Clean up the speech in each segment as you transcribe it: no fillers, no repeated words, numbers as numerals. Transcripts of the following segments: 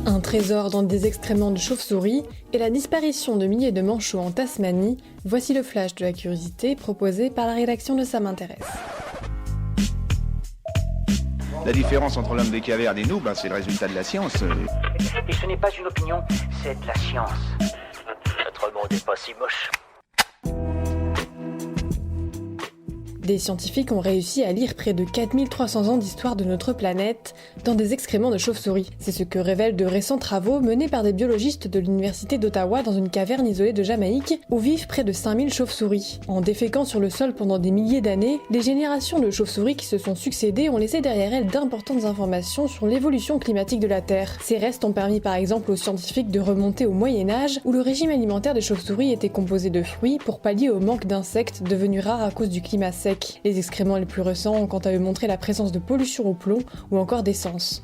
Un trésor dans des excréments de chauve-souris et la disparition de milliers de manchots en Tasmanie, voici le flash de la curiosité proposé par la rédaction de Ça m'intéresse. La différence entre l'homme des cavernes et nous, c'est le résultat de la science. Et ce n'est pas une opinion, c'est de la science. Notre monde n'est pas si moche. Des scientifiques ont réussi à lire près de 4300 ans d'histoire de notre planète dans des excréments de chauve-souris. C'est ce que révèlent de récents travaux menés par des biologistes de l'université d'Ottawa dans une caverne isolée de Jamaïque où vivent près de 5000 chauves-souris. En déféquant sur le sol pendant des milliers d'années, les générations de chauves-souris qui se sont succédées ont laissé derrière elles d'importantes informations sur l'évolution climatique de la Terre. Ces restes ont permis par exemple aux scientifiques de remonter au Moyen-Âge où le régime alimentaire des chauves-souris était composé de fruits pour pallier au manque d'insectes devenus rares à cause du climat sec. Les excréments les plus récents ont quant à eux montré la présence de pollution au plomb ou encore d'essence.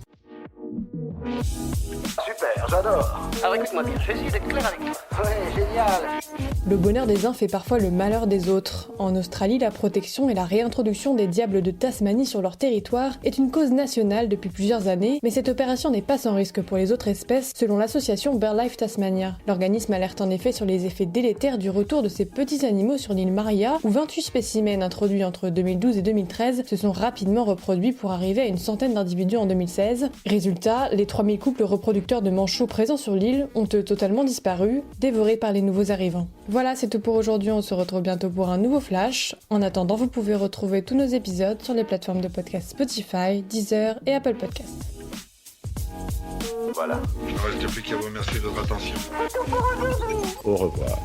Super, j'adore. Alors écoute-moi bien, je vais essayer d'être clair avec toi. Ouais, génial. Le bonheur des uns fait parfois le malheur des autres. En Australie, la protection et la réintroduction des diables de Tasmanie sur leur territoire est une cause nationale depuis plusieurs années, mais cette opération n'est pas sans risque pour les autres espèces, selon l'association BirdLife Tasmania. L'organisme alerte en effet sur les effets délétères du retour de ces petits animaux sur l'île Maria, où 28 spécimens introduits entre 2012 et 2013 se sont rapidement reproduits pour arriver à une centaine d'individus en 2016. Résultat, les 3000 couples reproducteurs de manchots présents sur l'île ont eux totalement disparu, dévorés par les nouveaux arrivants. Voilà, c'est tout pour aujourd'hui, on se retrouve bientôt pour un nouveau flash. En attendant, vous pouvez retrouver tous nos épisodes sur les plateformes de podcast Spotify, Deezer et Apple Podcasts. Voilà. Il ne reste plus qu'à vous remercier de votre attention. Au revoir.